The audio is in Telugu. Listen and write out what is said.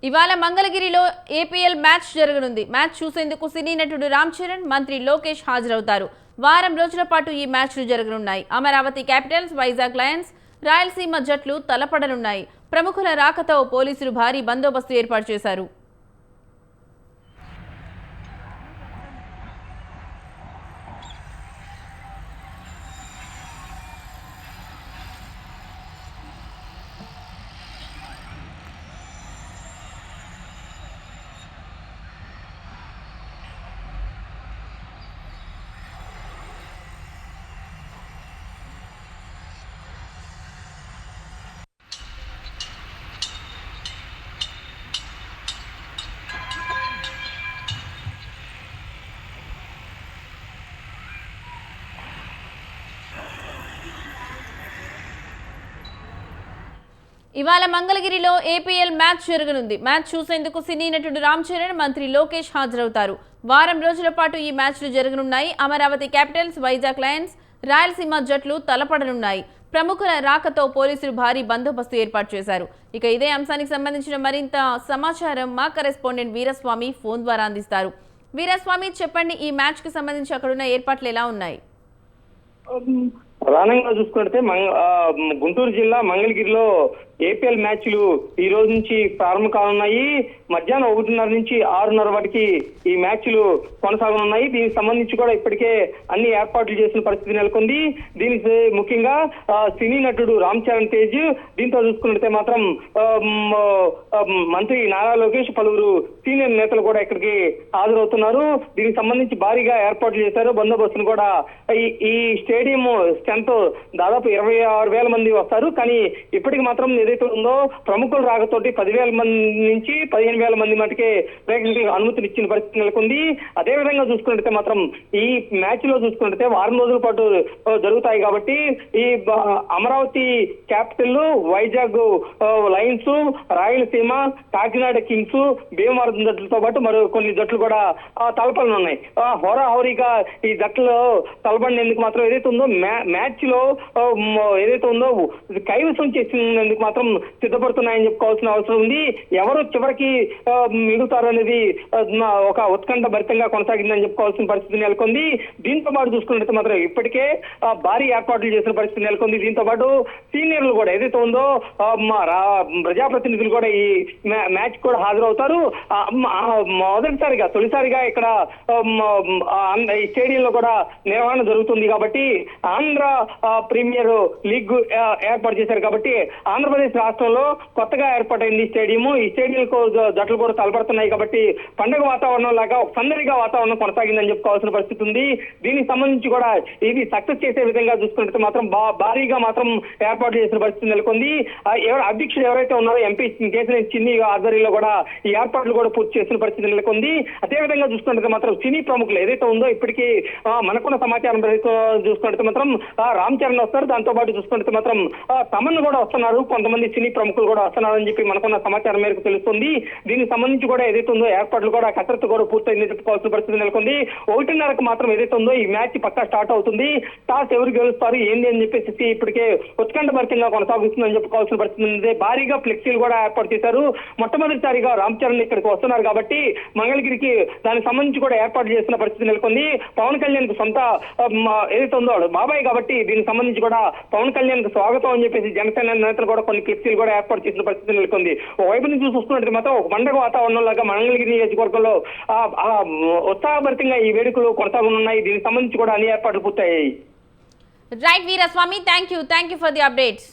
ఇవాళ మంగళగిరిలో ఏపీఎల్ మ్యాచ్ జరగనుంది. మ్యాచ్ చూసేందుకు సినీ నటుడు రామ్ చరణ్, మంత్రి లోకేష్ హాజరవుతారు. వారం రోజుల పాటు ఈ మ్యాచ్లు జరగనున్నాయి. అమరావతి క్యాపిటల్స్, వైజాగ్ లయన్స్, రాయలసీమ జట్లు తలపడనున్నాయి. ప్రముఖుల రాకతో పోలీసులు భారీ బందోబస్తు ఏర్పాటు చేశారు. ఇవాళ మంగళగిరిలో ఏపీఎల్ మ్యాచ్ జరగనుంది. మ్యాచ్ చూసేందుకు సినీ నటుడు రామ్ చరణ్, మంత్రి లోకేష్ హాజరవుతారు. వారం రోజుల పాటు ఈ మ్యాచ్లు జరగనున్నాయి. అమరావతి క్యాపిటల్స్, వైజాగ్ లయన్స్, రాయలసీమ జట్లు తలపడనున్నాయి. ప్రముఖుల రాకతో పోలీసులు భారీ బందోబస్తు ఏర్పాటు చేశారు. ఇక ఇదే అంశానికి సంబంధించిన మరింత సమాచారం మా కరెస్పాండెంట్ వీరస్వామి ఫోన్ ద్వారా అందిస్తారు. వీరస్వామి, చెప్పండి, ఈ మ్యాచ్ కి సంబంధించి అక్కడున్న ఏర్పాట్లు ఎలా ఉన్నాయి? ప్రధానంగా చూసుకుంటే గుంటూరు జిల్లా మంగళగిరిలో ఏపీఎల్ మ్యాచ్లు ఈ రోజు నుంచి ప్రారంభం కానున్నాయి. మధ్యాహ్నం 1:30 నుంచి 6:30 వరకు ఈ మ్యాచ్లు కొనసాగనున్నాయి. దీనికి సంబంధించి కూడా ఇప్పటికే అన్ని ఏర్పాట్లు చేసిన పరిస్థితి నెలకొంది. దీనికి ముఖ్యంగా సినీ నటుడు రామ్ చరణ్ తేజ్, దీంతో చూసుకుంటే మాత్రం మంత్రి నారా లోకేష్, పలువురు సీనియర్ నేతలు కూడా ఇక్కడికి హాజరవుతున్నారు. దీనికి సంబంధించి భారీగా ఏర్పాట్లు చేశారు. బందోబస్తును కూడా ఈ స్టేడియం స్ట్రెంత్ దాదాపు 26,000 మంది వస్తారు. కానీ ఇప్పటికి మాత్రం ఏదైతే ఉందో ప్రముఖుల రాకతోటి 10,000 మంది నుంచి 15,000 మంది మటుకే ప్రేక్షకులకు అనుమతిని ఇచ్చిన పరిస్థితి నెలకొంది. అదేవిధంగా చూసుకుంటే మాత్రం ఈ మ్యాచ్ లో చూసుకుంటే వారం రోజుల పాటు జరుగుతాయి కాబట్టి ఈ Amaravati capital, Vizag lions, Rayalaseema, Kakinada kings, Bhimavaram జట్లతో పాటు మరో కొన్ని జట్లు కూడా తలపనున్నాయి. హోరాహోరీగా ఈ జట్లు తలపడినందుకు మాత్రం ఏదైతే ఉందో మ్యాచ్ లో ఏదైతే ఉందో కైవసం చేసినందుకు మాత్రం సిద్ధపడుతున్నాయని చెప్పుకోవాల్సిన అవసరం ఉంది. ఎవరు చివరికి మిగులుతారు అనేది ఒక ఉత్కంఠ భరితంగా కొనసాగిందని చెప్పుకోవాల్సిన పరిస్థితి నెలకొంది. దీంతో పాటు చూసుకున్నట్టు మాత్రం ఇప్పటికే భారీ ఏర్పాట్లు చేసిన పరిస్థితి నెలకొంది. దీంతో పాటు సీనియర్లు కూడా ఏదైతే ఉందో ప్రజాప్రతినిధులు కూడా ఈ మ్యాచ్ కూడా హాజరవుతారు. తొలిసారిగా ఇక్కడ ఈ స్టేడియంలో కూడా నిర్వహణ జరుగుతుంది కాబట్టి ఆంధ్ర ప్రీమియర్ లీగ్ ఏర్పాటు చేశారు కాబట్టి ఆంధ్రప్రదేశ్ రాష్ట్రంలో కొత్తగా ఏర్పాటైంది స్టేడియం. ఈ స్టేడియం జట్లు కూడా తలపడుతున్నాయి కాబట్టి పండుగ వాతావరణం లాగా సందడిగా వాతావరణం కొనసాగిందని చెప్పుకోవాల్సిన పరిస్థితి ఉంది. దీనికి సంబంధించి కూడా ఇది సక్సెస్ చేసే విధంగా చూసుకుంటే మాత్రం భారీగా మాత్రం ఏర్పాటు చేసిన పరిస్థితి నెలకొంది. అధ్యక్షుడు ఎవరైతే ఉన్నారో ఎంపీ కేసీఆర్ చిన్ని ఆధ్వర్యంలో కూడా ఈ ఏర్పాట్లు కూడా పూర్తి చేసిన పరిస్థితి నెలకొంది. అదేవిధంగా చూసుకుంటే మాత్రం సినీ ప్రముఖులు ఏదైతే ఉందో ఇప్పటికీ మనకున్న సమాచారం చూసుకుంటే మాత్రం రామ్ చరణ్ వస్తారు. దాంతో పాటు చూసుకుంటే మాత్రం తమన్ కూడా వస్తున్నారు. కొంతమంది సినీ ప్రముఖులు కూడా వస్తున్నారని చెప్పి మనకున్న సమాచారం మేరకు తెలుస్తుంది. దీనికి సంబంధించి కూడా ఏదైతే ఉందో ఏర్పాట్లు కూడా కసరత్తు కూడా పూర్తయిందని చెప్పుకోవాల్సిన పరిస్థితి నెలకొంది. 1:30కు మాత్రం ఏదైతే ఉందో ఈ మ్యాచ్ పక్కా స్టార్ట్ అవుతుంది. టాస్ ఎవరు గెలుస్తారు ఏంది అని చెప్పేసి ఇప్పటికే ఉత్కంఠభరితంగా కొనసాగుతుందని చెప్పుకోవాల్సిన పరిస్థితి ఉంది. భారీగా ఫ్లెక్సీలు కూడా ఏర్పాటు చేశారు. మొట్టమొదటిసారిగా రామ్ చరణ్ ఇక్కడికి వస్తున్నారు కాబట్టి మంగళగిరికి దానికి సంబంధించి కూడా ఏర్పాటు చేసిన పరిస్థితి నెలకొంది. పవన్ కళ్యాణ్ కు సొంత ఏదైతే ఉందో బాబాయ్ కాబట్టి దీనికి సంబంధించి కూడా పవన్ కళ్యాణ్ కు స్వాగతం అని చెప్పేసి జనసేన నేతలు కూడా కొన్ని ఫ్లెక్సీలు కూడా ఏర్పాటు చేసిన పరిస్థితి నెలకొంది. వైపు నుంచి చూసుకున్నట్టు మాత్రం ఒక పండుగ వాతావరణం లాగా మంగళగిరి నియోజకవర్గంలో ఉత్సాహభరితంగా ఈ వేడుకలు కొనసాగనున్నాయి. దీనికి సంబంధించి కూడా అన్ని ఏర్పాట్లు పూర్తయ్యాయి. Right Veeraswamy, thank you for the updates.